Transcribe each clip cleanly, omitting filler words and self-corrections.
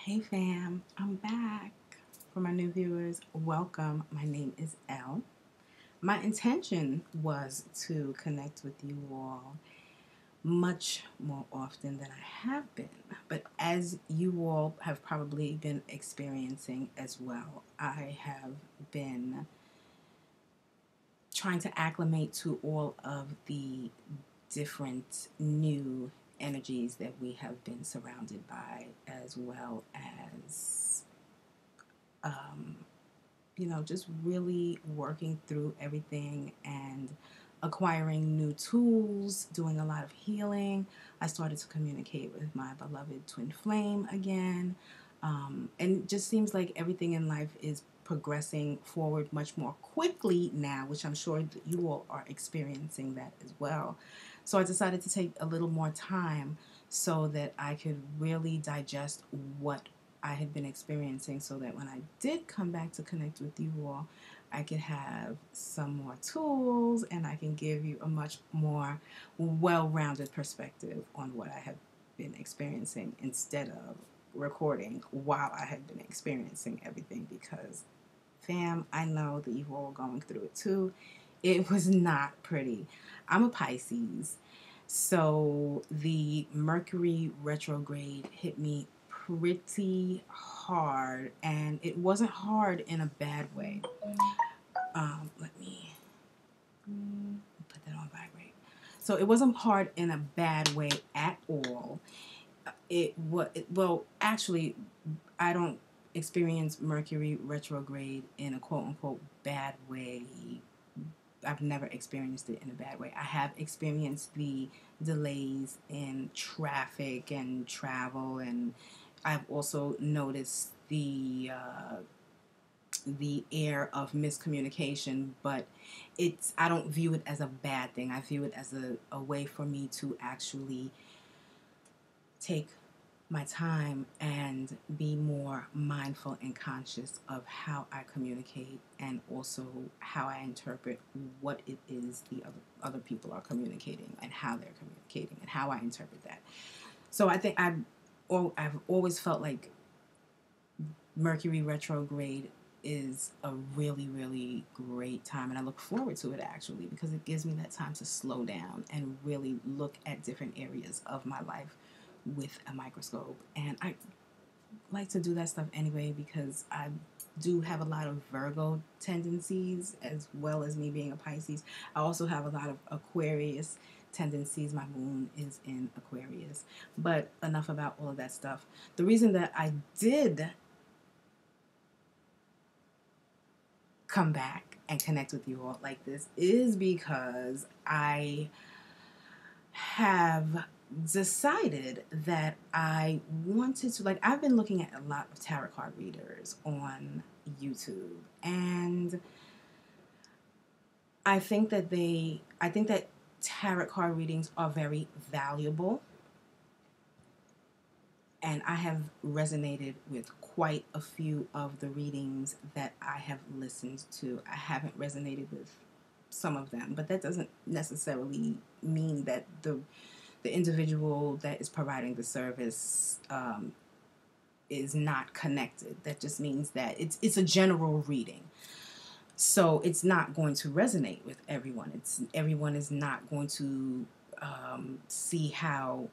Hey fam, I'm back. For my new viewers, welcome. My name is Elle. My intention was to connect with you all much more often than I have been. But as you all have probably been experiencing as well, I have been trying to acclimate to all of the different new energies that we have been surrounded by, as well as just really working through everything and acquiring new tools, doing a lot of healing. I started to communicate with my beloved twin flame again. And it just seems like everything in life is progressing forward much more quickly now, which I'm sure that you all are experiencing that as well. So I decided to take a little more time so that I could really digest what I had been experiencing, so that when I did come back to connect with you all, I could have some more tools and I can give you a much more well-rounded perspective on what I have been experiencing instead of recording while I had been experiencing everything, because fam, I know that you all are going through it too. It was not pretty. I'm a Pisces, so the Mercury retrograde hit me pretty hard, and it wasn't hard in a bad way. Let me put that on vibrate. So it wasn't hard in a bad way at all. Actually, I don't experience Mercury retrograde in a quote unquote bad way. I've never experienced it in a bad way. I have experienced the delays in traffic and travel, and I've also noticed the air of miscommunication, but I don't view it as a bad thing. I view it as a way for me to actually take my time and be more mindful and conscious of how I communicate, and also how I interpret what it is the other people are communicating and how they're communicating and how I interpret that. So I think I've always felt like Mercury retrograde is a really, really great time, and I look forward to it actually, because it gives me that time to slow down and really look at different areas of my life with a microscope. And I like to do that stuff anyway, because I do have a lot of Virgo tendencies, as well as me being a Pisces. I also have a lot of Aquarius tendencies. My moon is in Aquarius. But enough about all of that stuff. The reason that I did come back and connect with you all like this is because I have decided that I wanted to, like, I've been looking at a lot of tarot card readers on YouTube, and I think that tarot card readings are very valuable, and I have resonated with quite a few of the readings that I have listened to. I haven't resonated with some of them, but that doesn't necessarily mean that the individual that is providing the service is not connected. That just means that it's a general reading. So it's not going to resonate with everyone. Everyone is not going to see how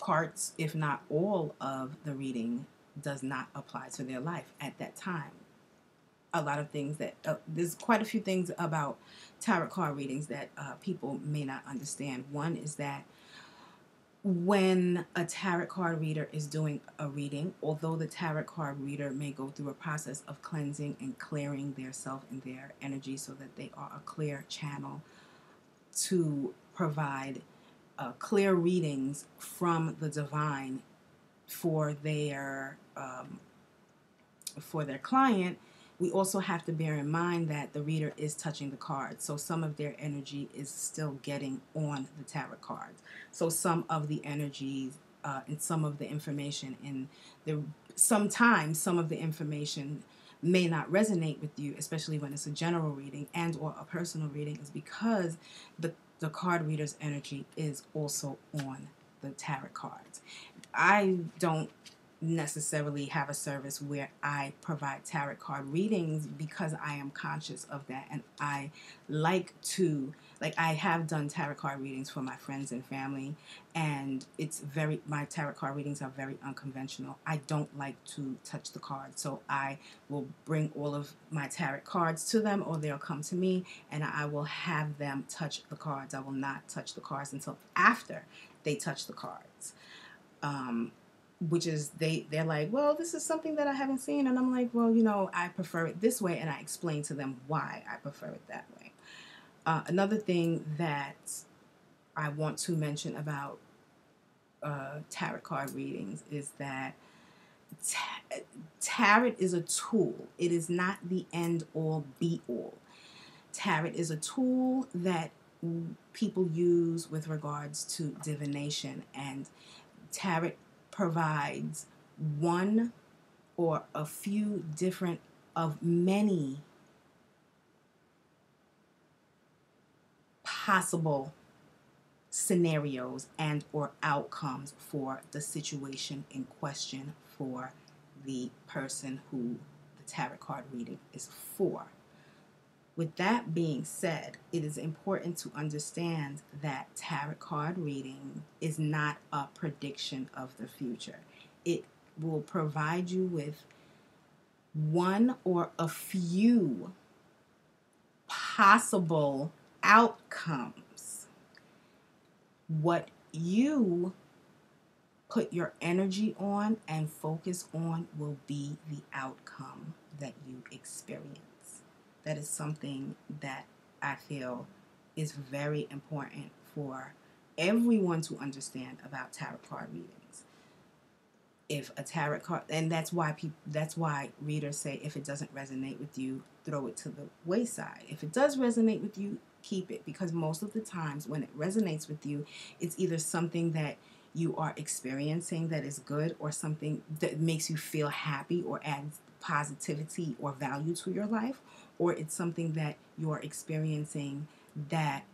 parts, if not all, of the reading does not apply to their life at that time. A lot of things that there's quite a few things about tarot card readings that people may not understand. One is that when a tarot card reader is doing a reading, although the tarot card reader may go through a process of cleansing and clearing their self and their energy so that they are a clear channel to provide clear readings from the divine for their client, we also have to bear in mind that the reader is touching the cards. So some of their energy is still getting on the tarot cards. So some of the energies and some of the information sometimes some of the information may not resonate with you, especially when it's a general reading and or a personal reading, is because the card reader's energy is also on the tarot cards. I don't necessarily have a service where I provide tarot card readings because I am conscious of that, and I like to, like, I have done tarot card readings for my friends and family, and my tarot card readings are very unconventional. I don't like to touch the cards, so I will bring all of my tarot cards to them, or they'll come to me and I will have them touch the cards. I will not touch the cards until after they touch the cards. Which is they're like, well, this is something that I haven't seen, and I'm like, well, I prefer it this way, and I explain to them why I prefer it that way. Another thing that I want to mention about tarot card readings is that tarot is a tool. It is not the end all be all. Tarot is a tool that people use with regards to divination, and tarot provides one or a few different of many possible scenarios and or outcomes for the situation in question for the person who the tarot card reading is for. With that being said, it is important to understand that tarot card reading is not a prediction of the future. It will provide you with one or a few possible outcomes. What you put your energy on and focus on will be the outcome that you experience. That is something that I feel is very important for everyone to understand about tarot card readings. If a tarot card, and that's why readers say if it doesn't resonate with you, throw it to the wayside. If it does resonate with you, keep it, because most of the times when it resonates with you, it's either something that you are experiencing that is good, or something that makes you feel happy or adds positivity or value to your life, or it's something that you're experiencing that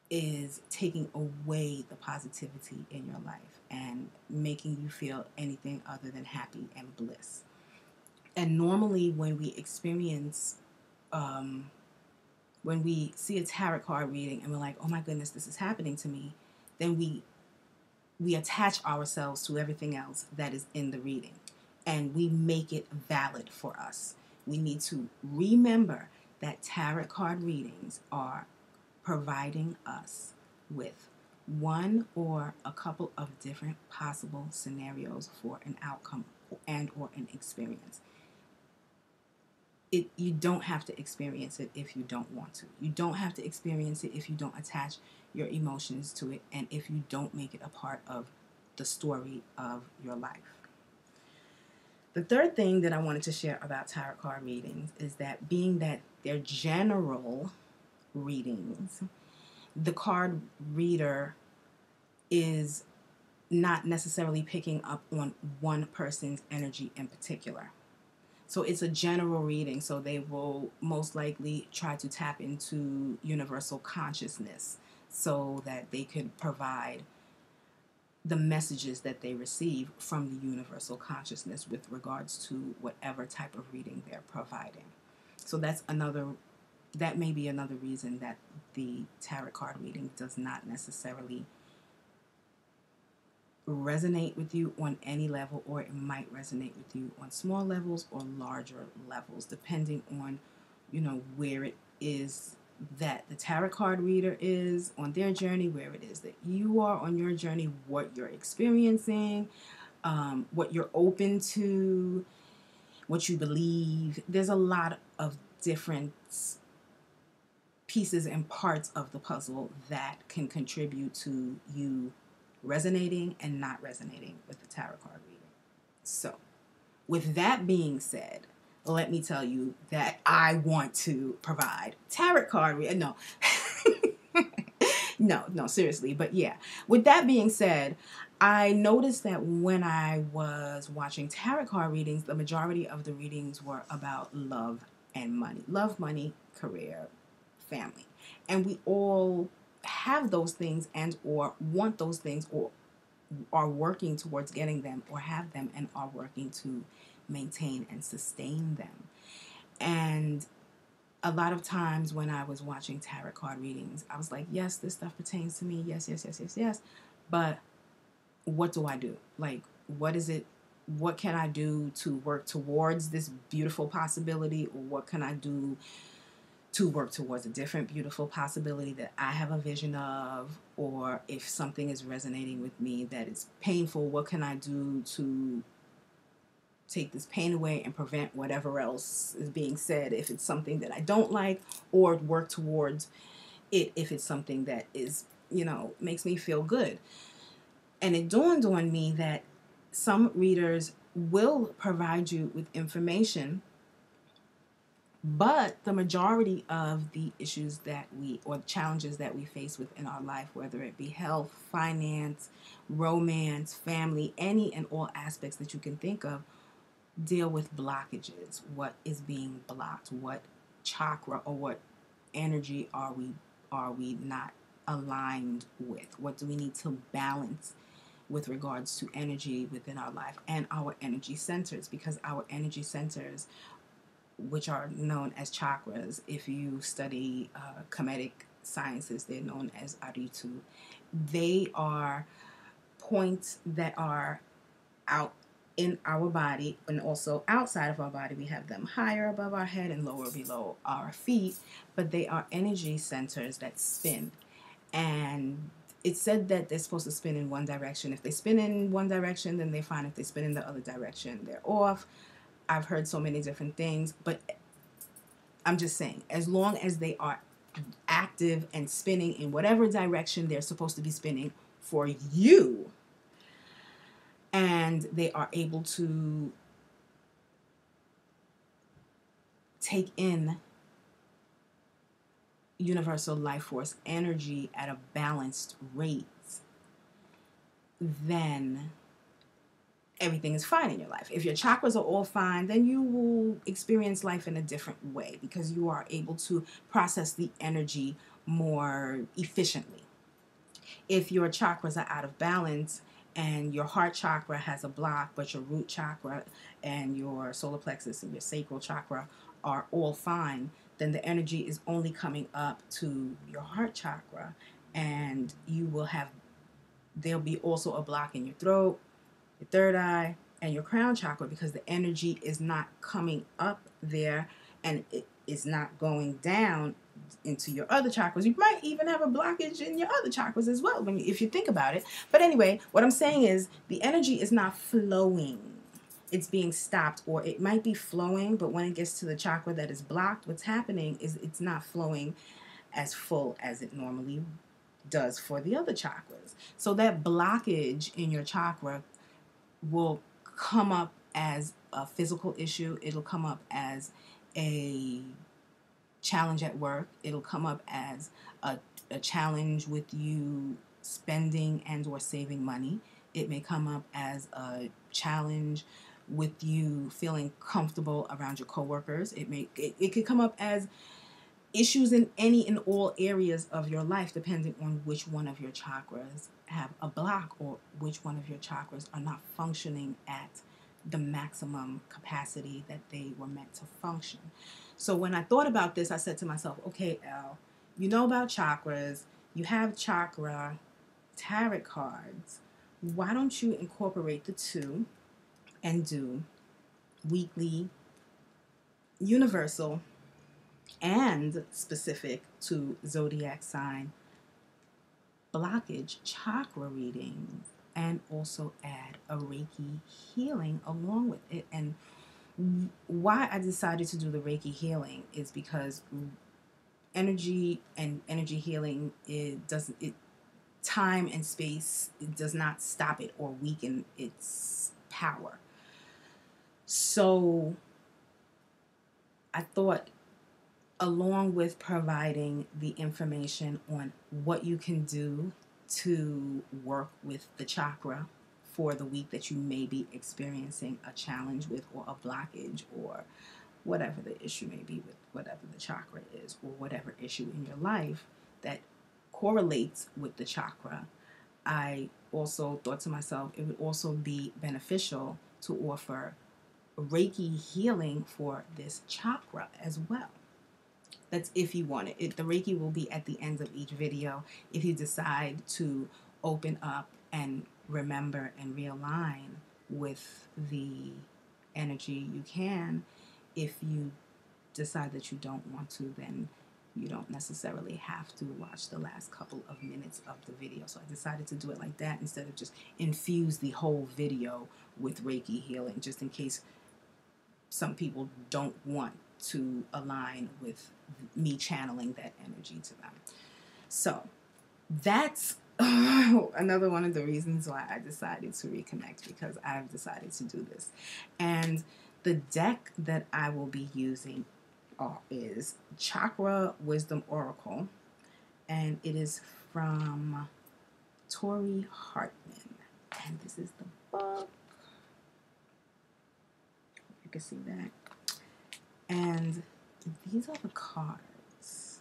is taking away the positivity in your life and making you feel anything other than happy and bliss. And normally when we experience, when we see a tarot card reading and we're like, oh my goodness, this is happening to me, then we attach ourselves to everything else that is in the reading, and we make it valid for us. We need to remember that tarot card readings are providing us with one or a couple of different possible scenarios for an outcome and or an experience. You don't have to experience it if you don't want to. You don't have to experience it if you don't attach your emotions to it, and if you don't make it a part of the story of your life. The third thing that I wanted to share about tarot card readings is that, being that they're general readings, the card reader is not necessarily picking up on one person's energy in particular. So it's a general reading, so they will most likely try to tap into universal consciousness so that they could provide the messages that they receive from the universal consciousness with regards to whatever type of reading they're providing. So that may be another reason that the tarot card reading does not necessarily resonate with you on any level, or it might resonate with you on small levels or larger levels, depending on where it is that the tarot card reader is on their journey, where it is that you are on your journey, what you're experiencing, what you're open to, what you believe. There's a lot of different pieces and parts of the puzzle that can contribute to you resonating and not resonating with the tarot card reading. So, with that being said, let me tell you that I want to provide tarot card reading. No. No, seriously. But yeah, with that being said, I noticed that when I was watching tarot card readings, the majority of the readings were about love and money. Love, money, career, family. And we all have those things and or want those things, or are working towards getting them or have them and are working to maintain and sustain them. And a lot of times when I was watching tarot card readings, I was like, yes, this stuff pertains to me. Yes, yes, yes, yes, yes. But what do I do? Like, what is it? What can I do to work towards this beautiful possibility? Or what can I do to work towards a different beautiful possibility that I have a vision of? Or if something is resonating with me that is painful, what can I do to take this pain away and prevent whatever else is being said if it's something that I don't like, or work towards it if it's something that is, makes me feel good. And it dawned on me that some readers will provide you with information, but the majority of the issues that or challenges that we face within our life, whether it be health, finance, romance, family, any and all aspects that you can think of, deal with blockages. What is being blocked? What chakra or what energy are we not aligned with? What do we need to balance with regards to energy within our life and our energy centers? Because our energy centers, which are known as chakras, if you study Kemetic sciences, they're known as Aritu. They are points that are out in our body and also outside of our body. We have them higher above our head and lower below our feet, but they are energy centers that spin. And it's said that they're supposed to spin in one direction. If they spin in one direction, then they're fine. If they spin in the other direction, they're off. I've heard so many different things, but I'm just saying, as long as they are active and spinning in whatever direction they're supposed to be spinning for you, and they are able to take in universal life force energy at a balanced rate, then everything is fine in your life. If your chakras are all fine, then you will experience life in a different way because you are able to process the energy more efficiently. If your chakras are out of balance and your heart chakra has a block, but your root chakra and your solar plexus and your sacral chakra are all fine, then the energy is only coming up to your heart chakra, and there'll be also a block in your throat, your third eye, and your crown chakra because the energy is not coming up there and it is not going down into your other chakras. You might even have a blockage in your other chakras as well if you think about it. But anyway, what I'm saying is the energy is not flowing. It's being stopped, or it might be flowing, but when it gets to the chakra that is blocked, what's happening is it's not flowing as full as it normally does for the other chakras. So that blockage in your chakra will come up as a physical issue. It'll come up as a challenge at work. It'll come up as a challenge with you spending and or saving money. It may come up as a challenge with you feeling comfortable around your coworkers. It could come up as issues in any and all areas of your life, depending on which one of your chakras have a block or which one of your chakras are not functioning at the maximum capacity that they were meant to function. So when I thought about this, I said to myself, okay, Elle, you know about chakras, you have chakra tarot cards. Why don't you incorporate the two and do weekly, universal, and specific to zodiac sign blockage chakra readings, and also add a Reiki healing along with it? And why I decided to do the Reiki healing is because energy healing, time and space, it does not stop it or weaken its power. So I thought, along with providing the information on what you can do to work with the chakra for the week that you may be experiencing a challenge with, or a blockage, or whatever the issue may be with whatever the chakra is, or whatever issue in your life that correlates with the chakra, I also thought to myself, it would also be beneficial to offer Reiki healing for this chakra as well. That's if you want it. The Reiki will be at the end of each video. If you decide to open up and remember and realign with the energy, you can. If you decide that you don't want to, then you don't necessarily have to watch the last couple of minutes of the video. So I decided to do it like that instead of just infuse the whole video with Reiki healing, just in case some people don't want to align with me channeling that energy to them. So that's another one of the reasons why I decided to reconnect, because I've decided to do this. And the deck that I will be using is Chakra Wisdom Oracle, and it is from Tori Hartman. And this is the book. You can see that. And these are the cards.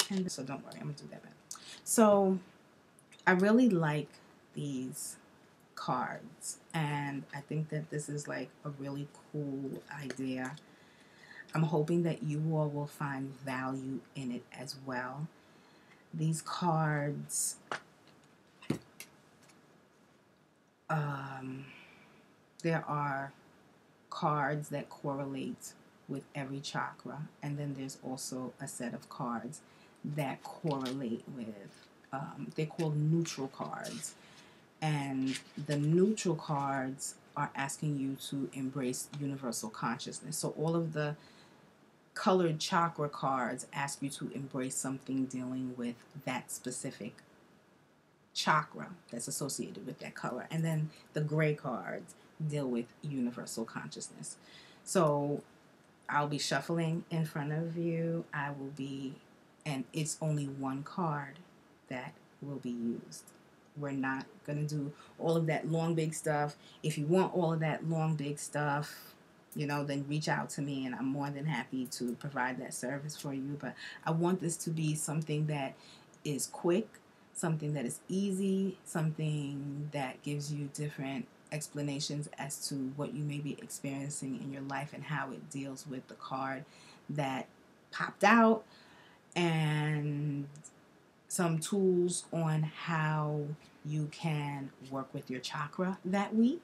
And so don't worry, I'm going to do that back. So I really like these cards, and I think that this is like a really cool idea. I'm hoping that you all will find value in it as well. These cards, there are cards that correlate with every chakra, and then there's also a set of cards that correlate with, they're called neutral cards. And the neutral cards are asking you to embrace universal consciousness. So all of the colored chakra cards ask you to embrace something dealing with that specific chakra that's associated with that color. And then the gray cards deal with universal consciousness. So I'll be shuffling in front of you. And it's only one card that will be used. We're not going to do all of that long, big stuff. If you want all of that long, big stuff, then reach out to me, and I'm more than happy to provide that service for you. But I want this to be something that is quick, something that is easy, something that gives you different explanations as to what you may be experiencing in your life and how it deals with the card that popped out, and some tools on how you can work with your chakra that week,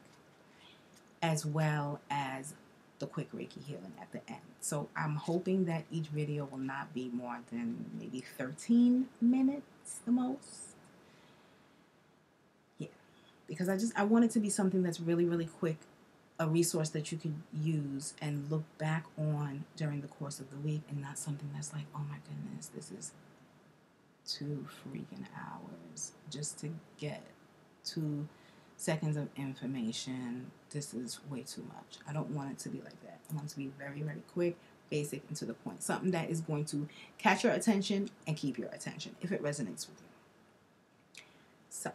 as well as the quick Reiki healing at the end. So I'm hoping that each video will not be more than maybe 13 minutes the most. Yeah, because I want it to be something that's really, really quick, a resource that you could use and look back on during the course of the week, and not something that's like, oh my goodness, this is 2 freaking hours just to get 2 seconds of information. This is way too much. I don't want it to be like that. I want it to be very, very quick, basic, and to the point. Something that is going to catch your attention and keep your attention if it resonates with you. So,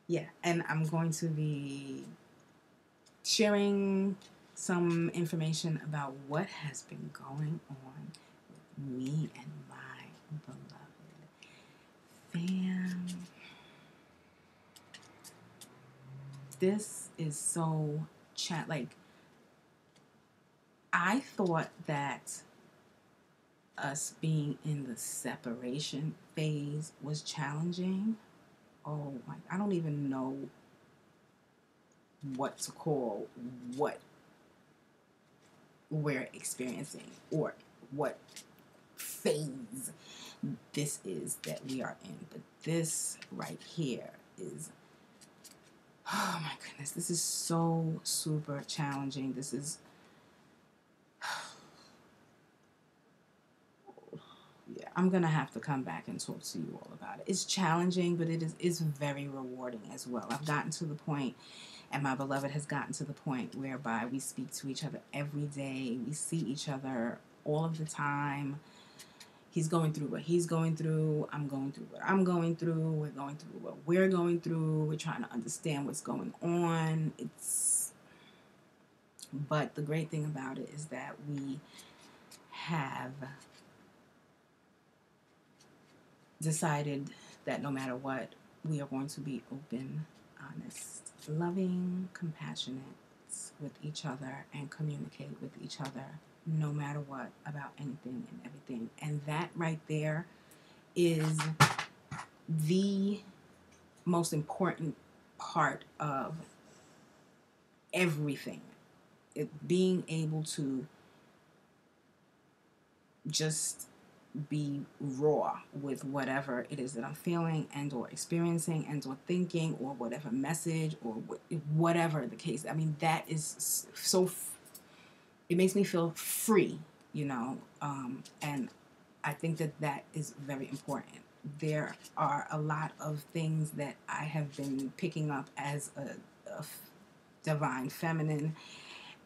yeah, and I'm going to be sharing some information about what has been going on with me and my beloved fam. This is so I thought that us being in the separation phase was challenging. Oh my, I don't even know what to call what we're experiencing or what phase this is that we are in. But this right here is, oh my goodness, this is so super challenging. This is, yeah, I'm going to have to come back and talk to you all about it. It's challenging, but it's very rewarding as well. I've gotten to the point, and my beloved has gotten to the point whereby we speak to each other every day. We see each other all of the time. He's going through what he's going through. I'm going through what I'm going through. We're going through what we're going through. We're trying to understand what's going on. But the great thing about it is that we have decided that no matter what, we are going to be open, honest, loving, compassionate with each other and communicate with each other no matter what about anything and everything. And that right there is the most important part of everything. Being able to just be raw with whatever it is that I'm feeling and or experiencing and or thinking or whatever message or whatever the case. I mean, that is so, it makes me feel free, you know, and I think that that is very important. There are a lot of things that I have been picking up as a divine feminine,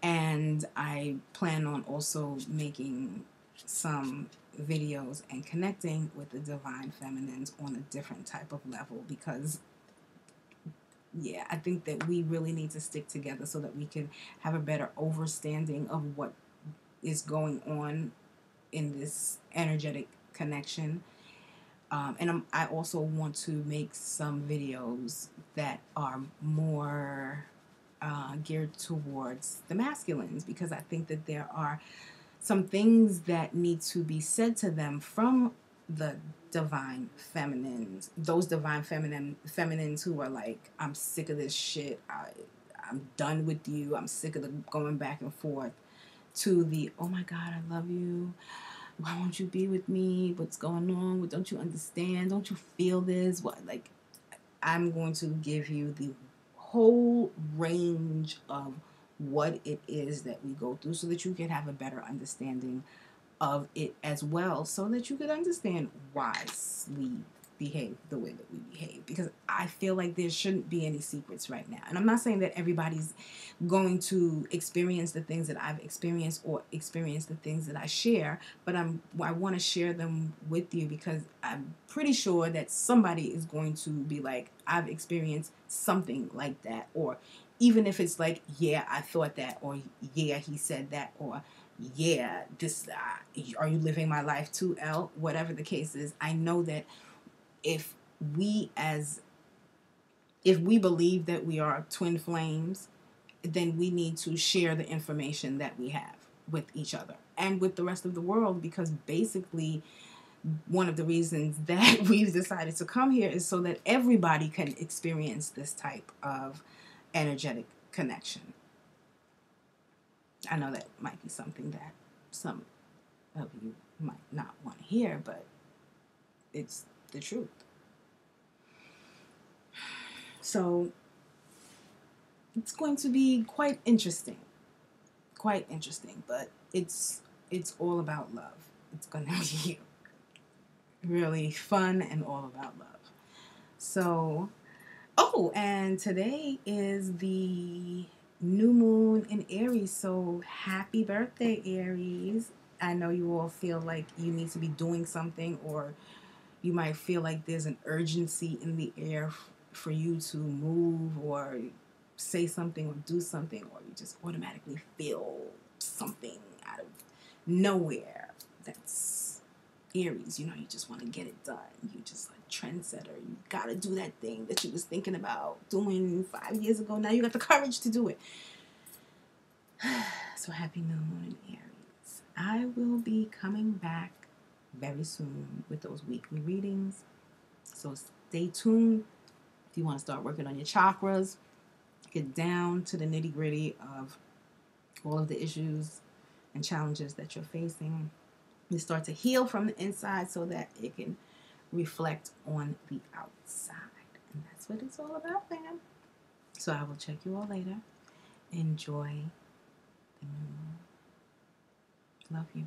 and I plan on also making some videos and connecting with the divine feminines on a different type of level, because yeah, I think that we really need to stick together so that we can have a better understanding of what is going on in this energetic connection. And I also want to make some videos that are more geared towards the masculines, because I think that there are some things that need to be said to them from the divine feminines, those divine feminines who are like, I'm sick of this shit, I'm done with you, I'm sick of the going back and forth, to the, oh my God, I love you, why won't you be with me, what's going on, don't you understand, don't you feel this, what, like, I'm going to give you the whole range of what it is that we go through so that you can have a better understanding of it as well, so that you could understand why we behave the way that we behave. Because I feel like there shouldn't be any secrets right now. And I'm not saying that everybody's going to experience the things that I've experienced or experience the things that I share, but I want to share them with you because I'm pretty sure that somebody is going to be like, I've experienced something like that, or even if it's like, yeah, I thought that, or yeah, he said that, or yeah, this, are you living my life too, L? Whatever the case is, I know that if we believe that we are twin flames, then we need to share the information that we have with each other and with the rest of the world, because basically one of the reasons that we've decided to come here is so that everybody can experience this type of energetic connection. I know that might be something that some of you might not want to hear, but it's the truth. So it's going to be quite interesting, but it's all about love. It's going to be really fun and all about love. So, oh, and today is the new moon in Aries, so happy birthday, Aries. I know you all feel like you need to be doing something, or you might feel like there's an urgency in the air for you to move or say something or do something, or you just automatically feel something out of nowhere. That's Aries. You know, you just want to get it done. You just like trendsetter. You got to do that thing that you was thinking about doing 5 years ago. Now you got the courage to do it. So happy new moon in Aries. I will be coming back very soon with those weekly readings. So stay tuned. If you want to start working on your chakras, get down to the nitty gritty of all of the issues and challenges that you're facing, you start to heal from the inside so that it can reflect on the outside. And that's what it's all about, fam. So I will check you all later. Enjoy the new moon. Love you.